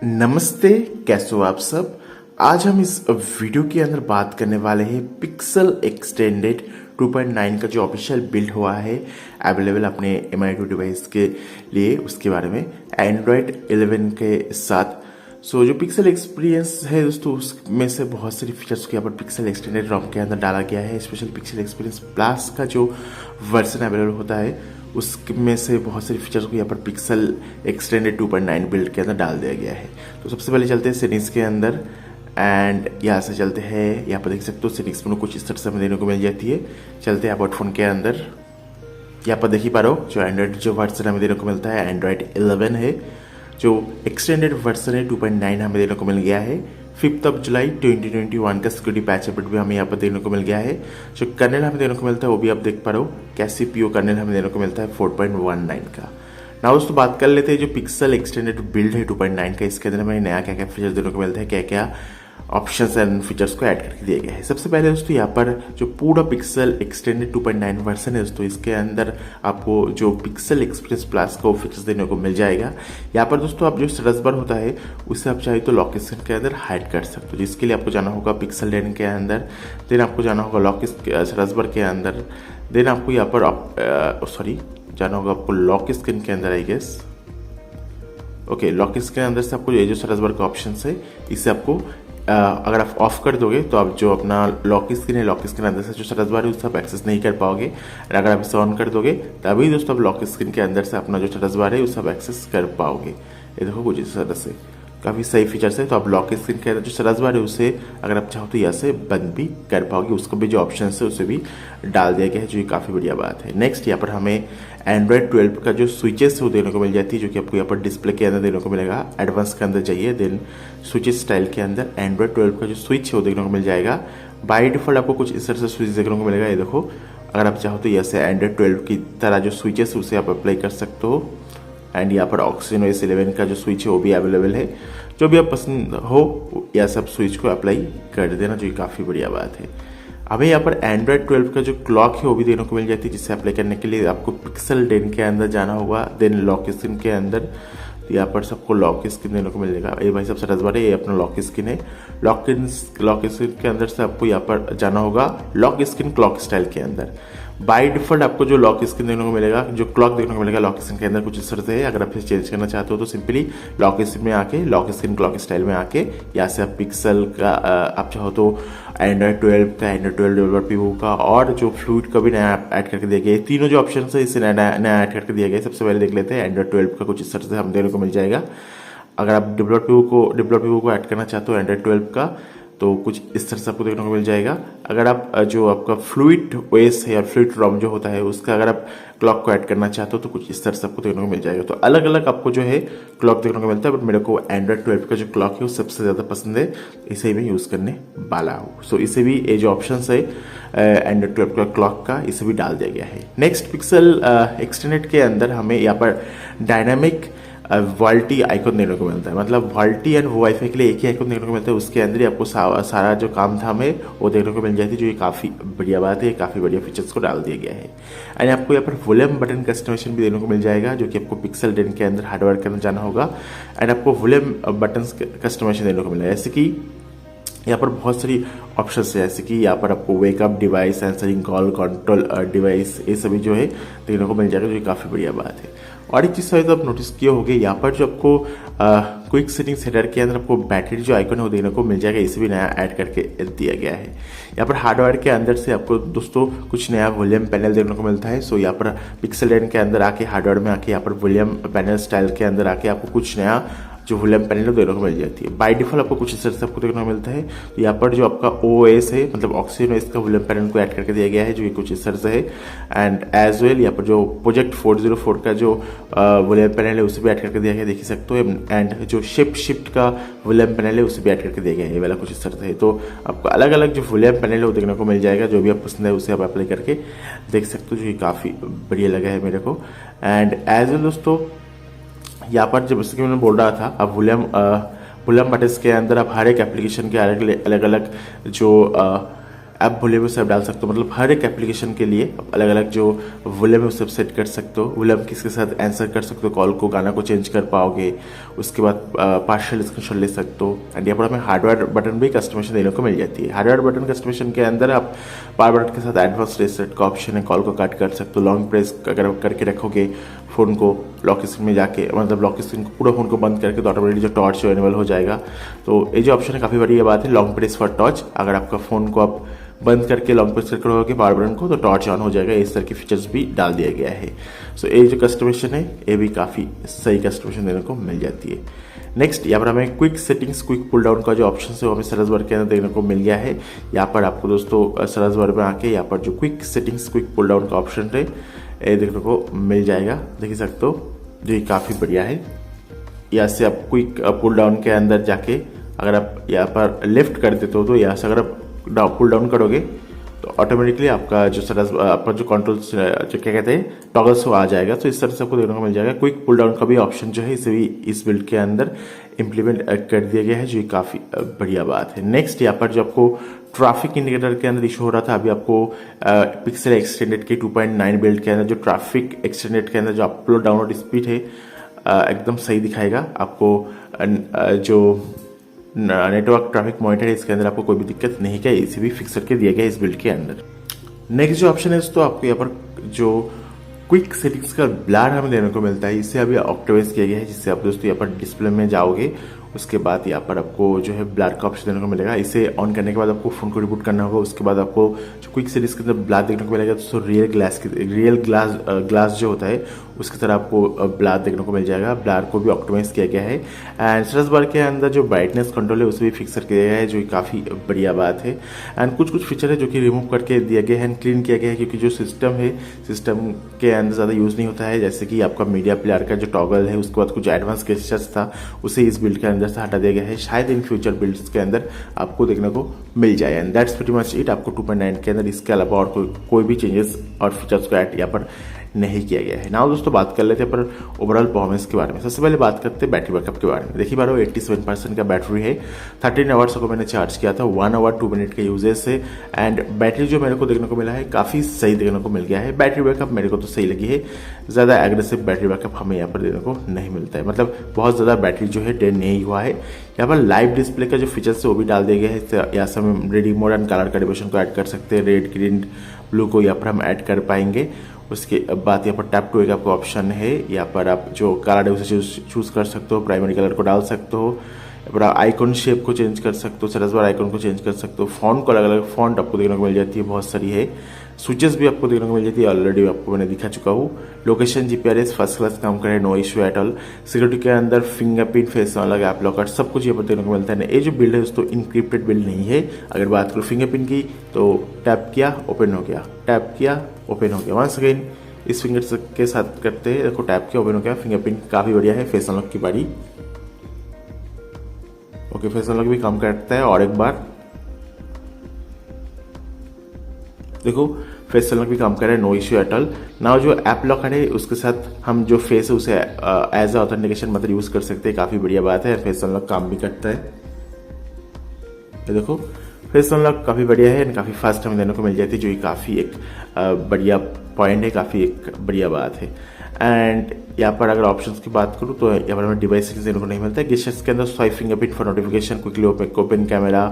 नमस्ते, कैसे हो आप सब। आज हम इस वीडियो के अंदर बात करने वाले हैं पिक्सल एक्सटेंडेड 2.9 का जो ऑफिशियल बिल्ड हुआ है अवेलेबल अपने Mi2 डिवाइस के लिए, उसके बारे में एंड्रॉयड 11 के साथ। जो पिक्सल एक्सपीरियंस है दोस्तों, उसमें से बहुत सारी फीचर्स को यहाँ पर पिक्सल एक्सटेंडेड रोम के अंदर डाला गया है। स्पेशल पिक्सल एक्सपीरियंस प्लस का जो वर्जन अवेलेबल होता है उसमें से बहुत सारी फीचर्स को यहाँ पर पिक्सल एक्सटेंडेड 2.9 बिल्ड के अंदर डाल दिया गया है। तो सबसे पहले चलते हैं सेटिंग्स के अंदर एंड यहाँ से चलते हैं। यहाँ पर देख सकते हो सेटिंग्स में कुछ इस तरह से हमें देने को मिल जाती है। चलते हैं अबाउट फोन के अंदर। यहाँ पर देख ही पा रहे हो जो एंड्रॉयड जो वर्जन हमें देने को मिलता है एंड्रॉयड 11 है। जो एक्सटेंडेड वर्जन है 2.9 हमें देने को मिल गया है। 5 जुलाई 2021 का सिक्योरिटी पैच अपडेट भी हमें यहाँ पर देने को मिल गया है। जो कर्नेल हमें देने को मिलता है वो भी आप देख पा रहे हो, कैसीपीओ कर्नेल हमें देने को मिलता है 4.19 का। ना दोस्तों बात कर लेते हैं जो पिक्सल एक्सटेंडेड बिल्ड है 2.9 का, इसके अंदर हमें नया क्या क्या फीचर्स देने को मिलता है, क्या क्या ऑप्शंस एंड फीचर्स को ऐड करके दिए गए हैं। सबसे पहले दोस्तों यहाँ पर जो पूरा पिक्सल एक्सटेंडेड 2.9 वर्जन है दोस्तों, इसके अंदर आपको जो पिक्सल एक्सपीरियंस प्लस का फीचर्स देने को मिल जाएगा। यहाँ पर दोस्तों आप जो स्टेटस बार होता है उससे आप चाहे तो लॉक स्क्रीन के अंदर हाइड कर सकते हो, जिसके लिए आपको जाना होगा पिक्सल लेन के अंदर, देन आपको जाना होगा लॉक स्टेटस बार के अंदर, देन आपको यहाँ पर जाना होगा आपको लॉक स्क्रीन के अंदर I guess. Okay, lock screen के अंदर से आपको ये जो स्टेटस बार का ऑप्शन है इससे आपको अगर आप ऑफ कर दोगे तो आप जो अपना लॉक स्क्रीन है, लॉक स्क्रीन अंदर से जो स्टेटस बार है उससे आप एक्सेस नहीं कर पाओगे। और अगर आप इसे ऑन कर दोगे तभी दोस्तों आप लॉक स्क्रीन के अंदर से अपना जो स्टेटस बार है उससे आप एक्सेस कर पाओगे। ये देखो कुछ इस तरह से काफ़ी सही फीचर्स है। तो आप लॉक स्क्रीन के अंदर जो स्टेटस बार है उसे अगर आप चाहो तो यहाँ से बंद भी कर पाओगे, उसको भी जो ऑप्शन है उसे भी डाल दिया गया है, जो काफ़ी बढ़िया बात है। नेक्स्ट यहाँ पर हमें एंड्रॉयड 12 का जो स्विचेस है वो देने को मिल जाती है, जो कि आपको यहाँ पर डिस्प्ले के अंदर देने को मिलेगा। एडवांस के अंदर जाइए, देन स्विचेस स्टाइल के अंदर एंड्रॉयड 12 का जो स्विच है वो देखने को मिल जाएगा। बाय डिफॉल्ट आपको कुछ इस तरह से स्विच देखने को मिलेगा। ये देखो, अगर आप चाहो तो यहाँ से एंड्रॉयड 12 की तरह जो स्विचेस है उसे आप अप्लाई कर सकते हो। एंड यहाँ पर ऑक्सीजन OS 11 का जो स्विच है वो भी अवेलेबल है। जो भी आप पसंद हो या सब स्विच को अप्लाई कर देना, जो काफ़ी बढ़िया बात है। हमें यहाँ पर एंड्रॉयड 12 का जो क्लॉक है वो भी देने को मिल जाती है, जिसे अप्लाई करने के लिए आपको पिक्सल डेन के अंदर जाना होगा, देन लॉक स्क्रीन के अंदर। यहाँ पर सबको लॉक स्क्रीन देने को मिलेगा। ये भाई सबसे रसबार है, ये अपना लॉक स्क्रीन है। लॉक स्क्रीन के अंदर से आपको यहाँ पर जाना होगा लॉक स्क्रीन क्लॉक स्टाइल के अंदर। बाय डिफॉल्ट आपको जो लॉक स्क्रीन देखने को मिलेगा, जो क्लॉक देखने को मिलेगा लॉक स्क्रीन के अंदर कुछ इस तरह से है। अगर आप इसे चेंज करना चाहते हो तो सिंपली लॉक स्क्रीन में आके लॉक स्क्रीन क्लॉक स्टाइल में आके यहाँ से आप पिक्सल का आप चाहो तो एंड्रॉयड 12 का, एंड्रॉयड 12 डेवलपर पीवू का और जो फ्लूइड का भी नया ऐड करके दिया गया। तीनों जो ऑप्शन है इसे नया ऐड करके दिया गया। सबसे पहले देख लेते हैं एंड्रॉयड 12 का कुछ इस तरह से हम देने को मिल जाएगा। अगर आप डेवलपर पीवू को ऐड करना चाहते हो एंड्रॉयड 12 का तो कुछ इस तरह से आपको देखने को मिल जाएगा। अगर आप जो आपका फ्लूइड OS है या फ्लूइड रोम जो होता है उसका अगर आप क्लॉक को ऐड करना चाहते हो तो कुछ इस तरह से आपको देखने को मिल जाएगा। तो अलग अलग आपको जो है क्लॉक देखने को मिलता है, बट मेरे को एंड्रॉयड 12 का जो क्लॉक है वो सबसे ज़्यादा पसंद है, इसे मैं यूज़ करने वाला हूँ। सो इसे भी ये जो ऑप्शन है एंड्रॉयड 12 का क्लॉक का, इसे भी डाल दिया गया है। नेक्स्ट पिक्सल एक्सटेंडेड के अंदर हमें यहाँ पर डायनामिक वॉल्टी आइकन देने को मिलता है। मतलब वॉल्टी एंड वो वाईफाई के लिए एक ही आइकन देखने को मिलता है, उसके अंदर ही आपको सारा जो काम था हमें वो देखने को मिल जाती है, जो ये काफ़ी बढ़िया बात है। काफ़ी बढ़िया फीचर्स को डाल दिया गया है। एंड आपको यहाँ पर वॉल्यूम बटन कस्टमाइजेशन भी देने को मिल जाएगा, जो कि आपको पिक्सल डेन के अंदर हार्डवेयर करना जाना होगा। एंड आपको वॉल्यूम बटन कस्टमाइजेशन देने को मिलेगा, जैसे कि यहाँ पर बहुत सारी ऑप्शन है, जैसे कि यहाँ पर आपको wake up device, answering call, control device, ये सभी जो है देखने को मिल जाएगा, जो काफ़ी बढ़िया बात है। और एक चीज़ तो आप नोटिस किए होंगे, यहाँ पर जो आपको क्विक सेटिंग्स हेडर के अंदर आपको बैटरी जो आइकन है वो देखने को मिल जाएगा, इसे भी नया ऐड करके दिया गया है। यहाँ पर हार्डवेयर के अंदर से आपको दोस्तों कुछ नया वॉल्यूम पैनल देखने को मिलता है। सो यहाँ पर पिक्सल लेन के अंदर आके हार्डवेयर में आके यहाँ पर वॉल्यूम पैनल स्टाइल के अंदर आके आपको कुछ नया जो वॉल्यूम पैनल देखने को मिल जाती है। बाय डिफॉल्ट आपको कुछ इस तरह से आपको देखने को मिलता है। तो यहाँ पर जो आपका OS है, मतलब ऑक्सीजन OS का वॉल्यूम पैनल को ऐड करके दिया गया है, जो ये कुछ इस तरह से है। एंड एज वेल यहाँ पर जो प्रोजेक्ट 404 का जो वॉल्यूम पैनल है उसे भी ऐड करके दिया गया है, देख सकते हो। एंड जो शिफ्ट का वॉल्यूम पैनल है उसे भी ऐड करके दिया गया है, ये वाला कुछ इस तरह से है। तो आपको अलग अलग जो वॉल्यूम पैनल है वो देखने को मिल जाएगा, जो भी आप पसंद है उसे आप अप्लाई करके देख सकते हो, जो ये काफ़ी बढ़िया लगा है मेरे को। एंड एज वेल दोस्तों यहाँ पर जब जैसे कि मैंने बोल रहा था, अब वॉल्यूम बटन्स के अंदर आप हर एक एप्लीकेशन के अलग अलग जो आप वॉल्यूम सब डाल सकते हो, मतलब हर एक एप्लीकेशन के लिए अलग अलग जो वॉल्यूम है सब सेट कर सकते हो। वॉल्यूम किसके साथ आंसर कर सकते हो कॉल को, गाना को चेंज कर पाओगे। उसके बाद पार्शियल स्क्रीनशॉट ले सकते हो। एंड यहाँ पर हमें हार्डवेयर बटन भी कस्टमाइजेशन देने को मिल जाती है। हार्डवेयर बटन कस्टमाइजेशन के अंदर आप पावर बटन के साथ एडवांस रीसेट का ऑप्शन है, कॉल को कट कर सकते हो। लॉन्ग प्रेस अगर करके रखोगे फोन को लॉक स्क्रीन में जाके, मतलब लॉक स्क्रीन को पूरा फोन को बंद करके, तो ऑटोमेटिकली जो टॉर्च इनेबल हो जाएगा। तो ये जो ऑप्शन है काफ़ी बढ़िया बात है, लॉन्ग प्रेस फॉर टॉर्च। अगर आपका फोन को आप बंद करके लॉन्ग प्रेस करके रखोगे पावर बटन को, तो टॉर्च ऑन हो जाएगा। इस तरह के फीचर्स भी डाल दिया गया है। सो ये जो कस्टमाइजेशन है ये भी काफ़ी सही कस्टमाइजेशन देने को मिल जाती है। नेक्स्ट यहाँ पर हमें quick settings, quick pull down का जो ऑप्शन है वो हमें सर्च बार के अंदर देखने को मिल गया है। यहाँ पर आपको दोस्तों सर्च बार में आके यहाँ पर जो quick settings, quick pull down का ऑप्शन है ये देखने को मिल जाएगा, देख सकते हो, जो ये काफ़ी बढ़िया है। यहाँ से आप क्विक पुल डाउन के अंदर जाके अगर आप यहाँ पर लेफ्ट कर देते हो, तो यहाँ से अगर आप पुल डाउन करोगे तो ऑटोमेटिकली आपका जो आपका जो कंट्रोल्स जो क्या कहते हैं टॉगल्स वो आ जाएगा। तो इस तरह से आपको देखने को मिल जाएगा। क्विक पुल डाउन का भी ऑप्शन जो है इसे भी इस बिल्ड के अंदर इम्प्लीमेंट कर दिया गया है, जो काफ़ी बढ़िया बात है। नेक्स्ट यहाँ पर जो आपको ट्रैफिक इंडिकेटर के अंदर इशू हो रहा था, अभी आपको पिक्सल एक्सटेंडेड के 2.9 बिल्ड के अंदर जो ट्रैफिक एक्सटेंडेड के अंदर जो अपलोड डाउनलोड स्पीड है एकदम सही दिखाएगा आपको। जो नेटवर्क ट्रैफिक मॉनिटर है इसके अंदर आपको कोई भी दिक्कत नहीं क्या, इसे भी फिक्स करके दिया गया है इस बिल्ड के अंदर। नेक्स्ट जो ऑप्शन है तो आपको यहाँ पर जो क्विक सेटिंग्स का ब्लर हमें देने को मिलता है, इसे अभी ऑप्टिमाइज किया गया है, जिससे आप दोस्तों यहाँ पर डिस्प्ले में जाओगे, उसके बाद यहाँ पर आपको जो है ब्लर का ऑप्शन देने को मिलेगा। इसे ऑन करने के बाद आपको फोन को रिबूट करना होगा। उसके बाद आपको जो क्विक सेटिंग्स के अंदर ब्लर देखने को मिलेगा, तो रियल ग्लास जो होता है उसकी तरह आपको ब्लर देखने को मिल जाएगा। ब्लर को भी ऑप्टिमाइज किया गया है। एंड सर्च बार के अंदर जो ब्राइटनेस कंट्रोल है उसे भी फिक्स किया गया है, जो काफ़ी बढ़िया बात है। एंड कुछ फीचर है जो कि रिमूव करके दिया गया है एंड क्लीन किया गया है, क्योंकि जो सिस्टम है सिस्टम के अंदर ज़्यादा यूज़ नहीं होता है। जैसे कि आपका मीडिया प्लेयर का जो टॉगल है, उसके बाद कुछ एडवांस गेस्चर्स था उसे इस बिल्ड के अंदर से हटा दिया गया है। शायद इन फ्यूचर बिल्ड्स के अंदर आपको देखने को मिल जाए। And that's pretty much it. आपको 2.9 के अंदर इसके अलावा और कोई भी चेंजेस और फीचर्स को ऐड यहाँ पर नहीं किया गया है। नाउ दोस्तों बात कर लेते हैं पर ओवरऑल परफॉर्मेंस के बारे में। सबसे पहले बात करते हैं बैटरी बैकअप के बारे में। देखिए बारो 87% का बैटरी है। 13 आवर्स को मैंने चार्ज किया था, 1 आवर 2 मिनट के यूजेज से। एंड बैटरी जो मेरे को देखने को मिला है काफ़ी सही देखने को मिल गया है। बैटरी बैकअप मेरे को तो सही लगी है, ज़्यादा एग्रेसिव बैटरी बैकअप हमें यहाँ पर देखने को नहीं मिलता है, मतलब बहुत ज़्यादा बैटरी जो है डेड नहीं हुआ है। यहाँ पर लाइव डिस्प्ले का जो फीचर्स है वो भी डाल दिया गया है। यहाँ से हम ready mode and colour calibration को ऐड कर सकते हैं, रेड ग्रीन ब्लू को यहाँ पर हम ऐड कर पाएंगे। उसके बाद यहाँ पर टैप टू एक आपको ऑप्शन है, यहाँ पर आप जो कलर है उसे चूज कर सकते हो, प्राइमरी कलर को डाल सकते हो, यहाँ पर आइकॉन शेप को चेंज कर सकते हो, सर्च बार आइकॉन को चेंज कर सकते हो, फॉन्ट को अलग अलग फॉन्ट आपको देखने को मिल जाती है, बहुत सारी है। स्विचेस भी आपको देखने को मिल जाती है, ऑलरेडी आपको मैंने दिखा चुका हूँ। लोकेशन जीपीआरएस फर्स्ट क्लास काम करे, no issue at all. Security के अंदर फिंगरप्रिंट, फेस अलग ऐप लॉकर सब कुछ यहाँ पर देखने को मिलता है। ये जो बिल्ड है दोस्तों इनक्रिप्टेड बिल्ड नहीं है। अगर बात करो फिंगरप्रिंट की तो टैप किया ओपन हो गया, टैप किया ओपन हो गया। वंस अगेन इस फिंगर के साथ करते हैं, देखो टैप किया ओपन हो गया। फिंगरप्रिंट काफी बढ़िया है। फेस अनलॉक की बारी, ओके फेस अनलॉक भी काम करता है। और एक बार देखो फेस अनलॉक भी काम कर रहा है, no issue at all. Now जो ऐप लॉकर है उसके साथ हम जो फेस है उसे एज ए ऑथेंटिकेशन मतलब यूज कर सकते हैं, काफी बढ़िया बात है। फेस अनलॉक काम भी करता है। ये देखो फेस अनलॉक काफी बढ़िया है, काफी फास्ट हमें देने को मिल जाती है, जो काफी एक बढ़िया पॉइंट है, काफी एक बढ़िया बात है। एंड यहाँ पर अगर ऑप्शंस की बात करूँ तो यहाँ पर हमें डिवाइस देने को नहीं मिलता है। गेस्चर्स के अंदर swipe fingerprint for notification, quickly open camera,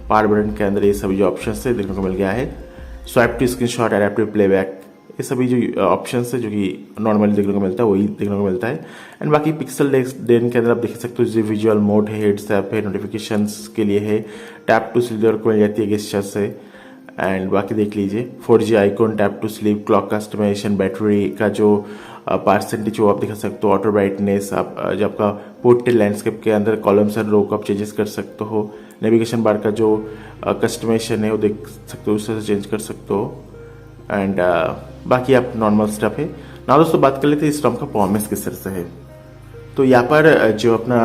power button के अंदर ये सभी जो ऑप्शन है देखने को मिल गया है। Swipe to screenshot, adaptive playback, ये सभी जो ऑप्शंस है जो कि नॉर्मली देखने को मिलता है वही देखने को मिलता है। एंड बाकी पिक्सल डेन के अंदर आप देख सकते हो जो विजुअल मोड है, हेड्स ऐप है, नोटिफिकेशंस के लिए है, टैप टू स्लीप को मिल जाती है गेस्चर्स से। एंड बाकी देख लीजिए 4G icon, tap to sleep, clock customisation, battery का जो परसेंटेज वो आप दिखा सकते हो, ऑटो ब्राइटनेस, आप जो आपका पोर्ट्रेट लैंडस्केप के अंदर कॉलम्स एंड रो को आप चेंजेस कर सकते हो। नेविगेशन बार का जो कस्टमाइजेशन है वो देख सकते हो, उससे चेंज कर सकते हो। एंड बाकी आप नॉर्मल स्टफ है ना। दोस्तों बात कर लेते हैं इस ROM का परफॉर्मेंस किस तरह से है। तो यहाँ पर जो अपना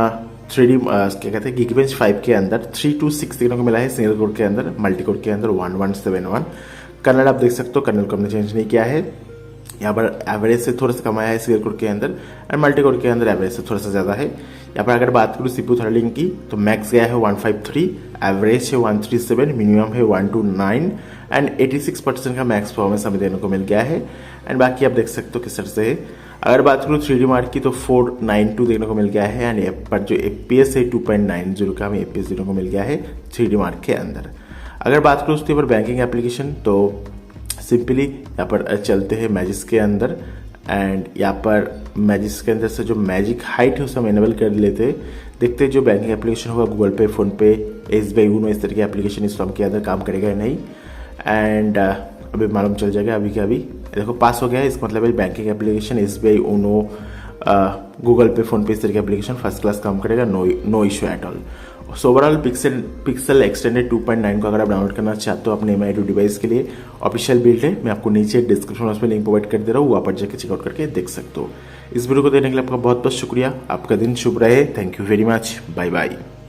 3D क्या कहते हैं Geekbench 5 के अंदर 326 देखने को मिला है सिंगल कोर के अंदर, मल्टी कोर के अंदर 1171। कर्नल आप देख सकते हो, कर्नल को हमने चेंज नहीं किया है। यहाँ पर एवरेज से थोड़ा सा कम आया है सिंगल कोर के अंदर, एंड मल्टी कोर के अंदर एवरेज से थोड़ा सा ज़्यादा है। यहाँ पर अगर बात करूँ सीपीयू थ्रॉटलिंग की, तो मैक्स गया है 153, एवरेज है 137, मिनिमम है 129 एंड 86% का मैक्स परफॉर्मेंस हमें देने को मिल गया है। एंड बाकी आप देख सकते हो किस तरह से है। अगर बात करूँ 3D मार्क की, तो 492 देखने को मिल गया है, एंड यहाँ पर जो FPS है 2.90 का हमें FPS देखने को मिल गया है 3D मार्क के अंदर। अगर बात करूँ उसके ऊपर बैंकिंग एप्लीकेशन, तो सिंपली यहाँ पर चलते हैं मैजिक्स के अंदर, एंड यहाँ पर मैजिक्स के अंदर से जो मैजिक हाइट है उसे हम इनेबल कर लेते हैं। देखते हैं जो बैंकिंग एप्लीकेशन होगा गूगल पे, फोन पे, SBI यूनो, इस तरह की एप्लीकेशन इस फॉर्म के अंदर काम करेगा या नहीं। एंड अभी मालूम चल जाएगा। अभी के अभी देखो पास हो गया है, इसका मतलब है banking application, SBI YONO, Google Pay, PhonePe, इस तरह की एप्लीकेशन फर्स्ट क्लास काम करेगा, no issue at all. So overall Pixel Extended 2.9 को अगर आप डाउनलोड करना चाहते हो अपने Mi2 डिवाइस के लिए, ऑफिशियल बिल्ड है, मैं आपको नीचे डिस्क्रिप्शन बॉक्स में लिंक प्रोवाइड कर दे रहा हूँ, वहाँ पर जाकर चेकआउट करके देख सकते हो। इस वीडियो को देखने के लिए आपका बहुत बहुत शुक्रिया। आपका दिन शुभ रहे। Thank you very much. Bye bye.